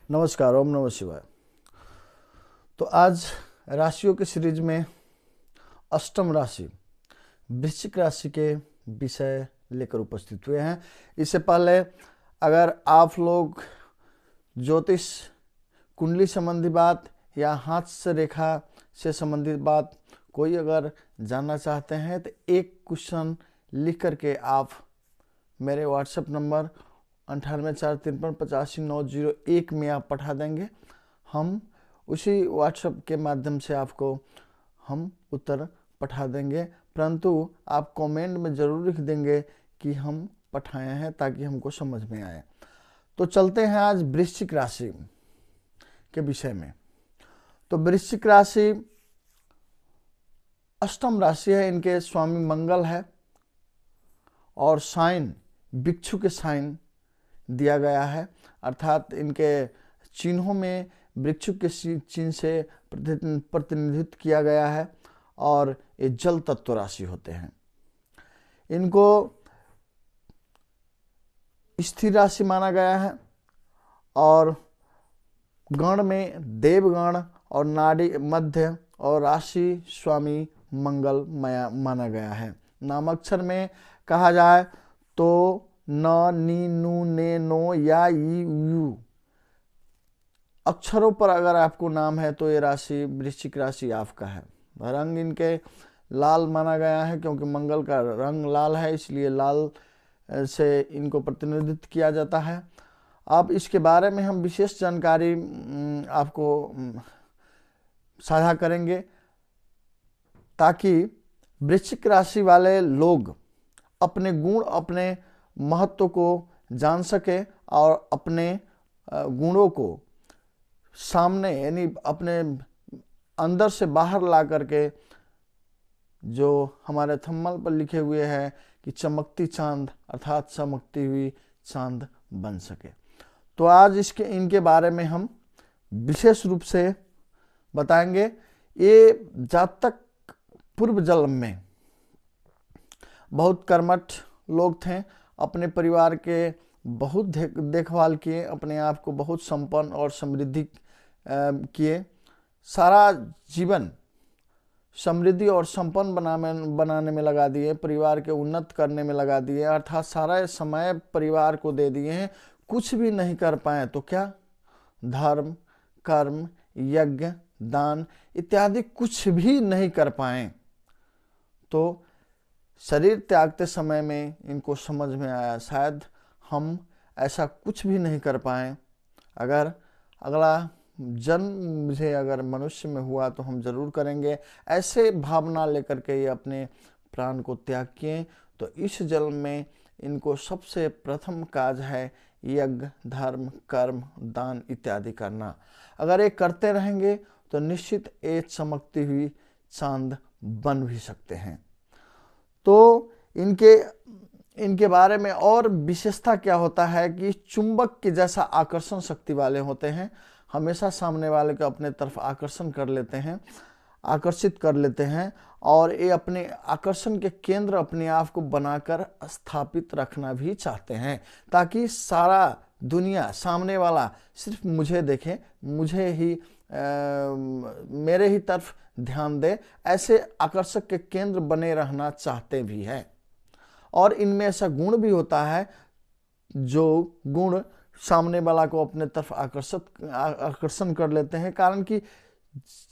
नमस्कार, ओम नमः शिवाय। तो आज राशियों के सीरीज में अष्टम राशि वृश्चिक राशि के विषय लेकर उपस्थित हुए हैं। इससे पहले अगर आप लोग ज्योतिष कुंडली संबंधी बात या हाथ से रेखा से संबंधित बात कोई अगर जानना चाहते हैं तो एक क्वेश्चन लिख करके आप मेरे व्हाट्सएप नंबर 9843585901 में आप पठा देंगे। हम उसी व्हाट्सएप के माध्यम से आपको हम उत्तर पठा देंगे, परंतु आप कमेंट में ज़रूर लिख देंगे कि हम पठाए हैं ताकि हमको समझ में आए। तो चलते हैं आज वृश्चिक राशि के विषय में। तो वृश्चिक राशि अष्टम राशि है, इनके स्वामी मंगल है और साइन भिक्षु के साइन दिया गया है, अर्थात इनके चिन्हों में वृक्षु के चिन्ह से प्रतिनिधित्व किया गया है और ये जल तत्व राशि होते हैं। इनको स्थिर राशि माना गया है और गण में देवगण और नाड़ी मध्य और राशि स्वामी मंगल माना गया है। नामाक्षर में कहा जाए तो न, नी, नू, ने, नो या यू अक्षरों पर अगर आपको नाम है तो ये राशि वृश्चिक राशि आपका है। रंग इनके लाल माना गया है, क्योंकि मंगल का रंग लाल है, इसलिए लाल से इनको प्रतिनिधित्व किया जाता है। अब इसके बारे में हम विशेष जानकारी आपको साझा करेंगे ताकि वृश्चिक राशि वाले लोग अपने गुण अपने महत्व को जान सके और अपने गुणों को सामने यानी अपने अंदर से बाहर ला करके, जो हमारे थंबनेल पर लिखे हुए हैं कि चमकती चांद अर्थात चमकती हुई चांद बन सके। तो आज इनके बारे में हम विशेष रूप से बताएंगे। ये जातक पूर्व जन्म में बहुत कर्मठ लोग थे, अपने परिवार के बहुत देखभाल किए, अपने आप को बहुत संपन्न और समृद्धि किए, सारा जीवन समृद्धि और संपन्न बनाने में लगा दिए, परिवार के उन्नत करने में लगा दिए, अर्थात सारा समय परिवार को दे दिए हैं। कुछ भी नहीं कर पाए तो क्या, धर्म, कर्म, यज्ञ, दान इत्यादि कुछ भी नहीं कर पाए। तो शरीर त्यागते समय में इनको समझ में आया शायद हम ऐसा कुछ भी नहीं कर पाए, अगर अगला जन्म मुझे अगर मनुष्य में हुआ तो हम जरूर करेंगे। ऐसे भावना लेकर के ये अपने प्राण को त्याग किए। तो इस जन्म में इनको सबसे प्रथम काज है यज्ञ, धर्म, कर्म, दान इत्यादि करना। अगर ये करते रहेंगे तो निश्चित एक चमकती हुई चांद बन भी सकते हैं। तो इनके बारे में और विशेषता क्या होता है कि चुंबक के जैसा आकर्षण शक्ति वाले होते हैं, हमेशा सामने वाले को अपने तरफ आकर्षित कर लेते हैं और ये अपने आकर्षण के केंद्र अपने आप को बनाकर स्थापित रखना भी चाहते हैं, ताकि सारा दुनिया सामने वाला सिर्फ मुझे देखे, मुझे ही मेरे ही तरफ ध्यान दे, ऐसे आकर्षक के केंद्र बने रहना चाहते भी हैं। और इनमें ऐसा गुण भी होता है जो गुण सामने वाला को अपने तरफ आकर्षण कर लेते हैं, कारण कि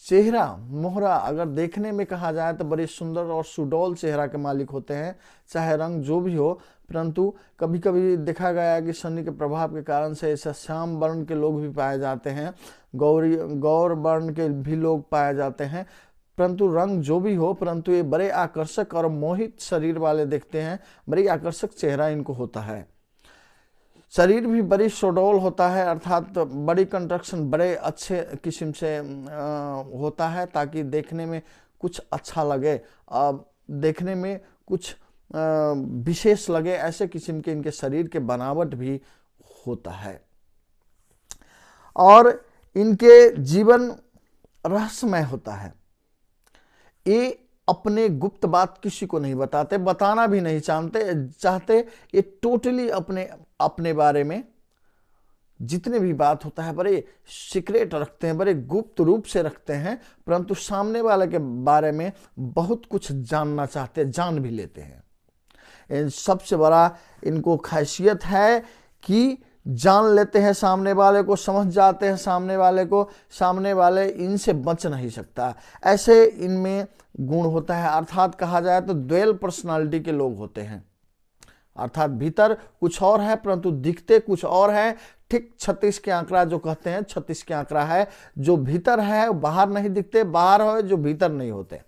चेहरा मोहरा अगर देखने में कहा जाए तो बड़े सुंदर और सुडौल चेहरा के मालिक होते हैं, चाहे रंग जो भी हो। परंतु कभी कभी देखा गया है कि शनि के प्रभाव के कारण से ऐसा श्याम वर्ण के लोग भी पाए जाते हैं, गौर वर्ण के भी लोग पाए जाते हैं, परंतु रंग जो भी हो, परंतु ये बड़े आकर्षक और मोहित शरीर वाले दिखते हैं, बड़ी आकर्षक चेहरा इनको होता है। शरीर भी बड़ी सुडौल होता है, अर्थात बड़ी कंस्ट्रक्शन बड़े अच्छे किस्म से होता है, ताकि देखने में कुछ अच्छा लगे, देखने में कुछ विशेष लगे, ऐसे किस्म के इनके शरीर के बनावट भी होता है। और इनके जीवन रहस्यमय होता है। ये अपने गुप्त बात किसी को नहीं बताते, बताना भी नहीं चाहते। ये टोटली अपने बारे में जितने भी बात होता है बड़े सीक्रेट रखते हैं, बड़े गुप्त रूप से रखते हैं, परंतु सामने वाले के बारे में बहुत कुछ जानना चाहते हैं, जान भी लेते हैं। सबसे बड़ा इनको खासियत है कि जान लेते हैं सामने वाले को, समझ जाते हैं सामने वाले को, सामने वाले इनसे बच नहीं सकता। ऐसे इनमें गुण होता है, अर्थात कहा जाए तो ड्यूअल पर्सनालिटी के लोग होते हैं। अर्थात भीतर कुछ और है परंतु दिखते कुछ और है। ठीक 36 के आंकड़ा जो कहते हैं, 36 के आंकड़ा है, जो भीतर है बाहर नहीं दिखते, बाहर हो जो भीतर नहीं होते।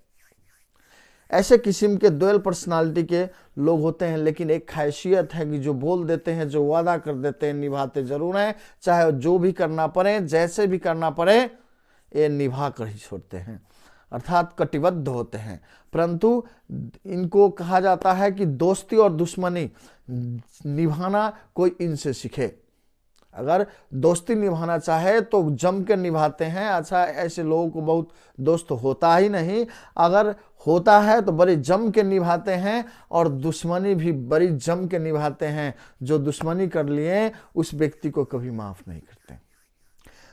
ऐसे किस्म के ड्यूअल पर्सनालिटी के लोग होते हैं। लेकिन एक खासियत है कि जो बोल देते हैं, जो वादा कर देते हैं, निभाते जरूर हैं, चाहे जो भी करना पड़े, जैसे भी करना पड़े, ये निभा कर ही छोड़ते हैं, अर्थात कटिबद्ध होते हैं। परंतु इनको कहा जाता है कि दोस्ती और दुश्मनी निभाना कोई इनसे सीखे। अगर दोस्ती निभाना चाहे तो जम के निभाते हैं। अच्छा, ऐसे लोगों को बहुत दोस्त होता ही नहीं, अगर होता है तो बड़ी जम के निभाते हैं, और दुश्मनी भी बड़ी जम के निभाते हैं। जो दुश्मनी कर लिए उस व्यक्ति को कभी माफ नहीं करते,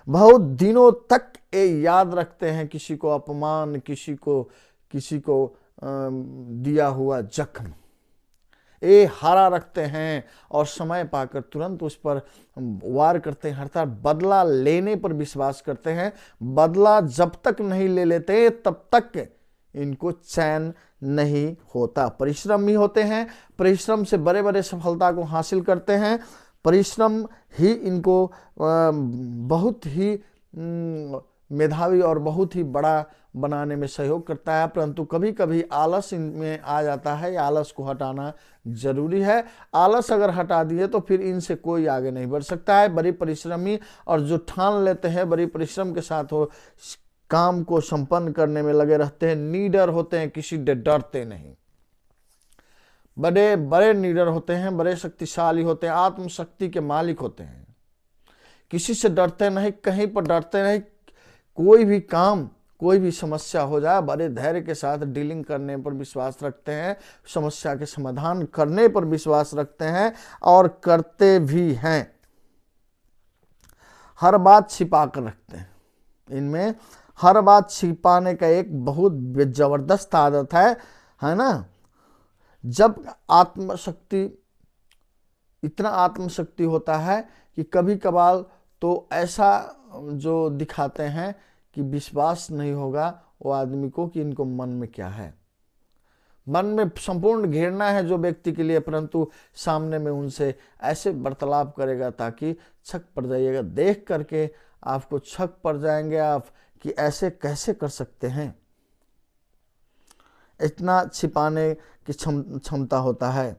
बहुत दिनों तक ये याद रखते हैं किसी को अपमान, किसी को दिया हुआ जख्म ये हरा रखते हैं, और समय पाकर तुरंत उस पर वार करते हैं, अर्थात बदला लेने पर विश्वास करते हैं। बदला जब तक नहीं ले लेते तब तक इनको चैन नहीं होता। परिश्रमी होते हैं, परिश्रम से बड़े बड़े सफलता को हासिल करते हैं। परिश्रम ही इनको बहुत ही मेधावी और बहुत ही बड़ा बनाने में सहयोग करता है। परंतु कभी कभी आलस इनमें आ जाता है, आलस को हटाना जरूरी है। आलस अगर हटा दिए तो फिर इनसे कोई आगे नहीं बढ़ सकता है। बड़ी परिश्रमी और जो ठान लेते हैं, बड़ी परिश्रम के साथ हो काम को संपन्न करने में लगे रहते हैं, नीडर होते हैं, किसी से डरते नहीं। बड़े बड़े लीडर होते हैं, बड़े शक्तिशाली होते हैं, आत्मशक्ति के मालिक होते हैं, किसी से डरते नहीं, कहीं पर डरते नहीं। कोई भी काम, कोई भी समस्या हो जाए, बड़े धैर्य के साथ डीलिंग करने पर विश्वास रखते हैं, समस्या के समाधान करने पर विश्वास रखते हैं और करते भी हैं। हर बात छिपा कर रखते हैं। इनमें हर बात छिपाने का एक बहुत जबरदस्त आदत है ना। जब आत्मशक्ति, इतना आत्मशक्ति होता है कि कभी कभार तो ऐसा जो दिखाते हैं कि विश्वास नहीं होगा वो आदमी को कि इनको मन में क्या है। मन में संपूर्ण घेरना है जो व्यक्ति के लिए, परंतु सामने में उनसे ऐसे वार्तालाप करेगा ताकि छक पड़ जाइएगा, देख करके आपको छक पड़ जाएंगे आप कि ऐसे कैसे कर सकते हैं। इतना छिपाने की क्षमता होता है।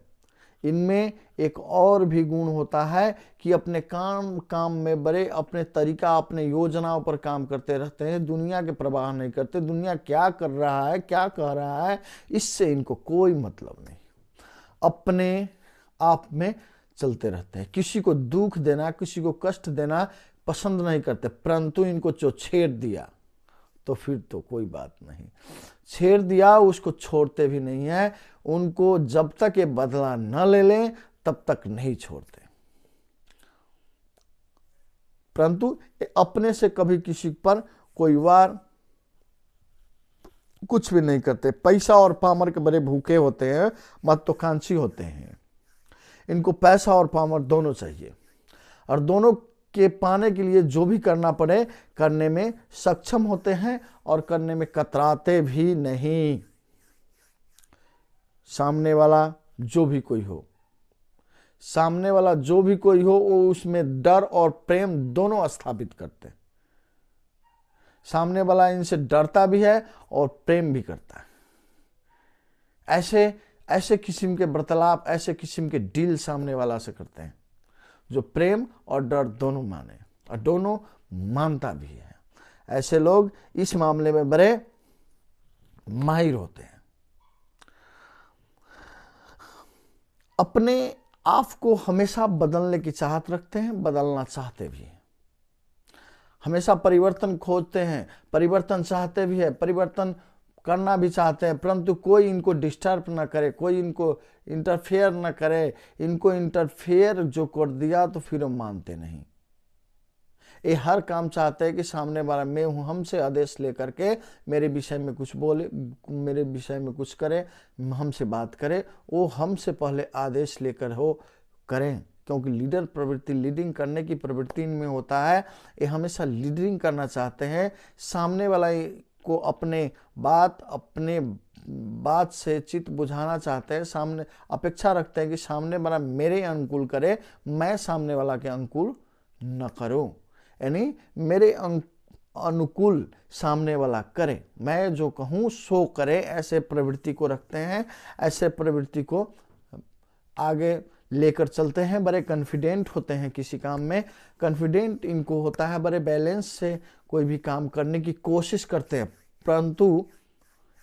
इनमें एक और भी गुण होता है कि अपने काम में बड़े अपने तरीका, अपने योजनाओं पर काम करते रहते हैं, दुनिया के प्रवाह नहीं करते। दुनिया क्या कर रहा है, क्या कह रहा है, इससे इनको कोई मतलब नहीं, अपने आप में चलते रहते हैं। किसी को दुख देना, किसी को कष्ट देना पसंद नहीं करते, परंतु इनको जो छेड़ दिया तो फिर तो कोई बात नहीं, छेड़ दिया उसको छोड़ते भी नहीं है। उनको जब तक ये बदला न ले लें तब तक नहीं छोड़ते। परंतु अपने से कभी किसी पर कोई वार कुछ भी नहीं करते। पैसा और पामर के बड़े भूखे होते हैं, महत्वाकांक्षी होते हैं। इनको पैसा और पामर दोनों चाहिए, और दोनों के पाने के लिए जो भी करना पड़े करने में सक्षम होते हैं, और करने में कतराते भी नहीं। सामने वाला जो भी कोई हो, सामने वाला जो भी कोई हो, वो उसमें डर और प्रेम दोनों स्थापित करते हैं। सामने वाला इनसे डरता भी है और प्रेम भी करता है। ऐसे किस्म के वार्तालाप, ऐसे किस्म के डील सामने वाला से करते हैं जो प्रेम और डर दोनों माने, और दोनों मानता भी है। ऐसे लोग इस मामले में बड़े माहिर होते हैं। अपने आप को हमेशा बदलने की चाहत रखते हैं, बदलना चाहते भी हैं। हमेशा परिवर्तन खोजते हैं, परिवर्तन चाहते भी है, परिवर्तन करना भी चाहते हैं, परंतु कोई इनको डिस्टर्ब ना करे, कोई इनको इंटरफेयर ना करे। इनको इंटरफेयर जो कर दिया तो फिर हम मानते नहीं। ये हर काम चाहते हैं कि सामने वाला मैं हूँ, हमसे आदेश लेकर के मेरे विषय में कुछ बोले, मेरे विषय में कुछ करे, हमसे बात करे, वो हमसे पहले आदेश लेकर हो करें। क्योंकि लीडर प्रवृत्ति, लीडिंग करने की प्रवृत्ति इनमें होता है। ये हमेशा लीडिंग करना चाहते हैं, सामने वाला को अपने बात से चित्त बुझाना चाहते हैं, सामने अपेक्षा रखते हैं कि सामने वाला मेरे अनुकूल करे, मैं सामने वाला के अनुकूल न करूं। यानी मेरे अनुकूल सामने वाला करे, मैं जो कहूं सो करे, ऐसे प्रवृत्ति को रखते हैं। ऐसे प्रवृत्ति को आगे लेकर चलते हैं। बड़े कॉन्फिडेंट होते हैं किसी काम में, कॉन्फिडेंट इनको होता है, बड़े बैलेंस से कोई भी काम करने की कोशिश करते हैं, परंतु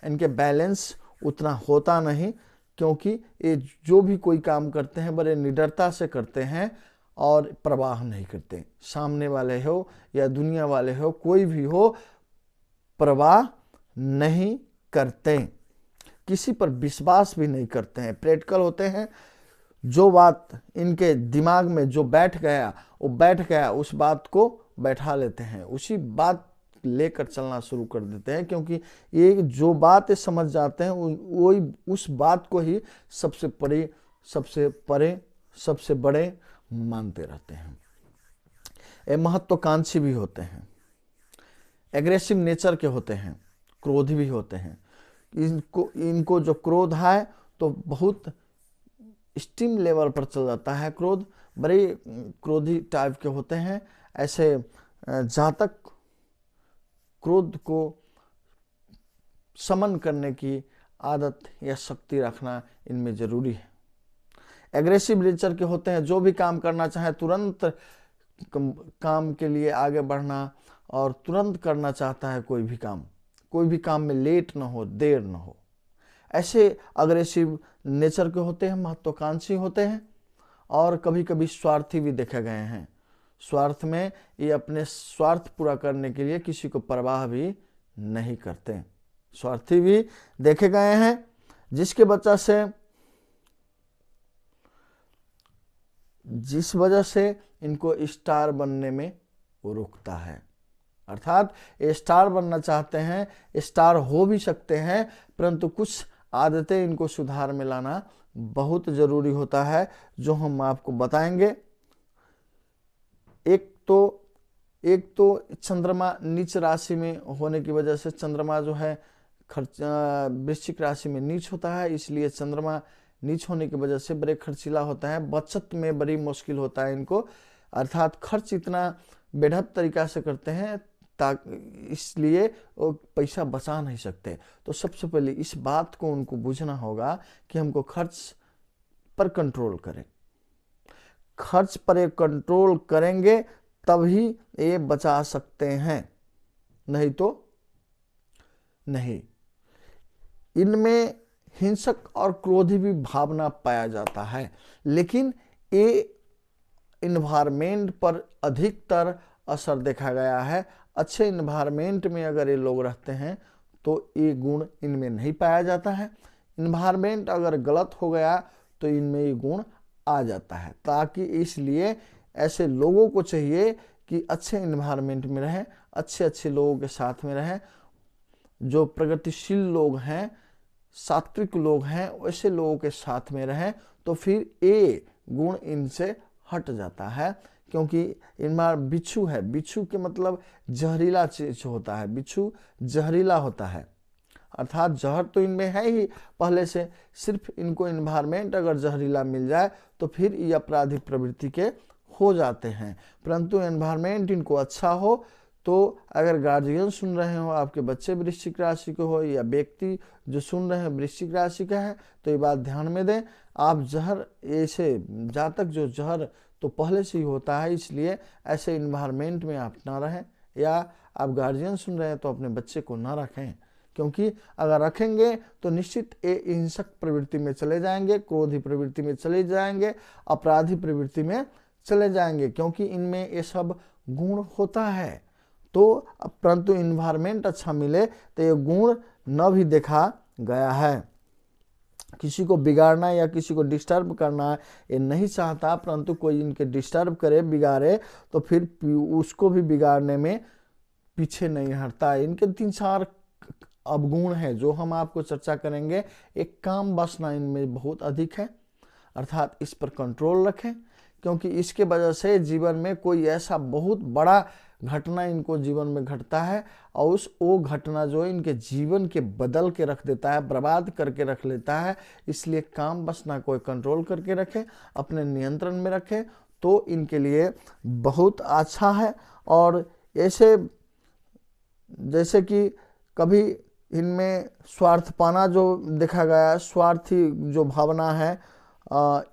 इनके बैलेंस उतना होता नहीं, क्योंकि ये जो भी कोई काम करते हैं बड़े निडरता से करते हैं और प्रवाह नहीं करते। सामने वाले हो या दुनिया वाले हो, कोई भी हो, प्रवाह नहीं करते, किसी पर विश्वास भी नहीं करते हैं, प्रैक्टिकल होते हैं। जो बात इनके दिमाग में जो बैठ गया वो बैठ गया, उस बात को बैठा लेते हैं, उसी बात लेकर चलना शुरू कर देते हैं, क्योंकि ये जो बात समझ जाते हैं वही उस बात को ही सबसे बड़े मानते रहते हैं। ये महत्वाकांक्षी भी होते हैं, एग्रेसिव नेचर के होते हैं, क्रोधी भी होते हैं। इनको जो क्रोध है तो बहुत एक्सट्रीम लेवल पर चल जाता है क्रोध, बड़े क्रोधी टाइप के होते हैं। ऐसे जातक क्रोध को समन करने की आदत या शक्ति रखना इनमें जरूरी है। एग्रेसिव नेचर के होते हैं, जो भी काम करना चाहे तुरंत काम के लिए आगे बढ़ना और तुरंत करना चाहता है। कोई भी काम में लेट ना हो, देर ना हो। ऐसे अग्रेसिव नेचर के होते हैं, महत्वाकांक्षी होते हैं और कभी कभी स्वार्थी भी देखे गए हैं। स्वार्थ में ये अपने स्वार्थ पूरा करने के लिए किसी को परवाह भी नहीं करते, स्वार्थी भी देखे गए हैं, जिस वजह से इनको स्टार बनने में वो रुकता है। अर्थात ये स्टार बनना चाहते हैं, स्टार हो भी सकते हैं, परंतु कुछ आदतें इनको सुधार में लाना बहुत जरूरी होता है, जो हम आपको बताएंगे। एक तो चंद्रमा नीच राशि में होने की वजह से, चंद्रमा जो है वृश्चिक राशि में नीच होता है, इसलिए चंद्रमा नीच होने की वजह से बड़े खर्चीला होता है, बचत में बड़ी मुश्किल होता है इनको। अर्थात खर्च इतना बेढब तरीका से करते हैं इसलिए वो पैसा बचा नहीं सकते। तो सबसे पहले इस बात को उनको बुझना होगा कि हमको खर्च पर कंट्रोल करें। खर्च पर एक कंट्रोल करेंगे तभी ये बचा सकते हैं, नहीं तो नहीं। इनमें हिंसक और क्रोधी भी भावना पाया जाता है, लेकिन ये इन्वायरमेंट पर अधिकतर असर देखा गया है। अच्छे इन्वायरमेंट में अगर ये लोग रहते हैं तो ये गुण इनमें नहीं पाया जाता है। इन्वायरमेंट अगर गलत हो गया तो इनमें ये गुण आ जाता है। ताकि इसलिए ऐसे लोगों को चाहिए कि अच्छे इन्वायरमेंट में रहें, अच्छे लोगों के साथ में रहें, जो प्रगतिशील लोग हैं, सात्विक लोग हैं, वैसे लोगों के साथ में रहें, तो फिर ये गुण इनसे हट जाता है। क्योंकि इनमें बिच्छू है, बिच्छू के मतलब जहरीला चीज होता है, बिच्छू जहरीला होता है, अर्थात जहर तो इनमें है ही पहले से, सिर्फ इनको इन्वायरमेंट अगर जहरीला मिल जाए तो फिर ये अपराधी प्रवृत्ति के हो जाते हैं। परंतु इन्वायरमेंट इनको अच्छा हो तो अगर गार्जियन सुन रहे हो, आपके बच्चे वृश्चिक राशि के हो या व्यक्ति जो सुन रहे हैं वृश्चिक राशि का है, तो ये बात ध्यान में दें। आप जहर, ऐसे जातक जो जहर तो पहले से ही होता है, इसलिए ऐसे इन्वायरमेंट में आप ना रहें, या आप गार्जियन सुन रहे हैं तो अपने बच्चे को ना रखें, क्योंकि अगर रखेंगे तो निश्चित ये हिंसक प्रवृत्ति में चले जाएंगे, क्रोधी प्रवृत्ति में चले जाएंगे, अपराधी प्रवृत्ति में चले जाएंगे, क्योंकि इनमें ये सब गुण होता है। तो परंतु इन्वायरमेंट अच्छा मिले तो ये गुण न भी देखा गया है। किसी को बिगाड़ना या किसी को डिस्टर्ब करना ये नहीं चाहता, परंतु कोई इनके डिस्टर्ब करे, बिगाड़े तो फिर उसको भी बिगाड़ने में पीछे नहीं हटता। इनके 3-4 अवगुण है जो हम आपको चर्चा करेंगे। एक काम वासना इनमें बहुत अधिक है, अर्थात इस पर कंट्रोल रखें, क्योंकि इसके वजह से जीवन में कोई ऐसा बहुत बड़ा घटना इनको जीवन में घटता है और वो घटना जो है इनके जीवन के बदल के रख देता है, बर्बाद करके रख लेता है। इसलिए काम वासना को कंट्रोल करके रखें, अपने नियंत्रण में रखें तो इनके लिए बहुत अच्छा है। और ऐसे जैसे कि कभी इनमें स्वार्थपना जो देखा गया है, स्वार्थी जो भावना है,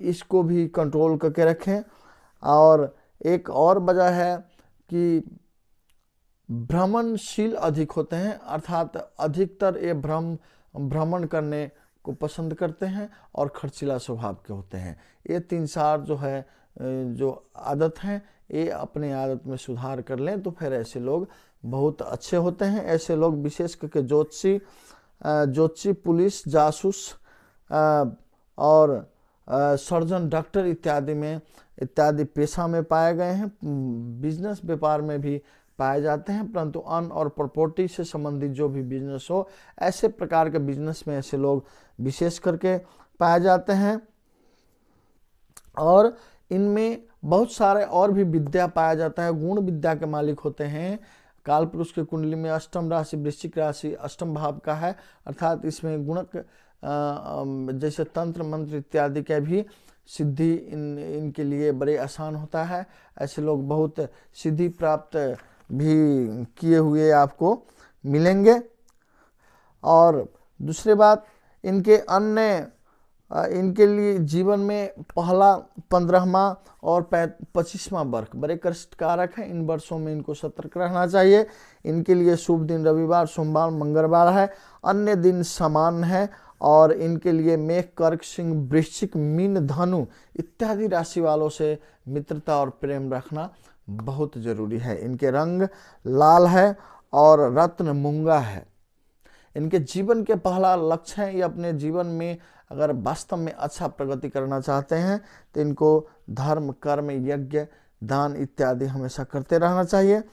इसको भी कंट्रोल करके रखें। और एक और वजह है कि भ्रमणशील अधिक होते हैं, अर्थात अधिकतर ये भ्रमण करने को पसंद करते हैं और खर्चीला स्वभाव के होते हैं। ये 3-4 जो है जो आदत हैं, ये अपने आदत में सुधार कर लें तो फिर ऐसे लोग बहुत अच्छे होते हैं। ऐसे लोग विशेष करके ज्योतिषी, पुलिस, जासूस और सर्जन, डॉक्टर इत्यादि पेशा में पाए गए हैं। बिजनेस व्यापार में भी पाए जाते हैं, परंतु अन्न और प्रॉपर्टी से संबंधित जो भी बिजनेस हो, ऐसे प्रकार के बिजनेस में ऐसे लोग विशेष करके पाए जाते हैं। और इनमें बहुत सारे और भी विद्या पाया जाता है, गुण विद्या के मालिक होते हैं। काल पुरुष के कुंडली में अष्टम राशि वृश्चिक राशि अष्टम भाव का है, अर्थात इसमें गुणक जैसे तंत्र मंत्र इत्यादि के भी सिद्धि इनके लिए बड़े आसान होता है। ऐसे लोग बहुत सिद्धि प्राप्त भी किए हुए आपको मिलेंगे। और दूसरी बात, इनके लिए जीवन में पहला 15वां और 25वां वर्ष बड़े कष्टकारक है। इन वर्षों में इनको सतर्क रहना चाहिए। इनके लिए शुभ दिन रविवार, सोमवार, मंगलवार है। अन्य दिन समान है और इनके लिए मेष, कर्क, सिंह, वृश्चिक, मीन, धनु इत्यादि राशि वालों से मित्रता और प्रेम रखना बहुत जरूरी है। इनके रंग लाल है और रत्न मूंगा है। इनके जीवन के पहला लक्ष्य है, ये अपने जीवन में अगर वास्तव में अच्छा प्रगति करना चाहते हैं तो इनको धर्म, कर्म, यज्ञ, दान इत्यादि हमेशा करते रहना चाहिए।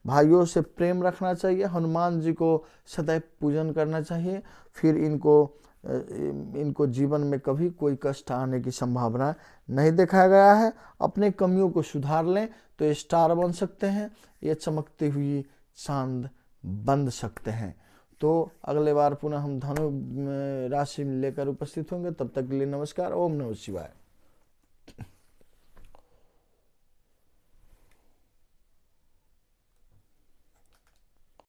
भाइयों से प्रेम रखना चाहिए। हनुमान जी को सदैव पूजन करना चाहिए। फिर इनको जीवन में कभी कोई कष्ट आने की संभावना नहीं देखा गया है। अपने कमियों को सुधार लें तो ये स्टार बन सकते हैं, ये चमकती हुई चांद बन सकते हैं। तो अगले बार पुनः हम धनु राशि लेकर उपस्थित होंगे। तब तक के लिए नमस्कार। ओम नमः शिवाय।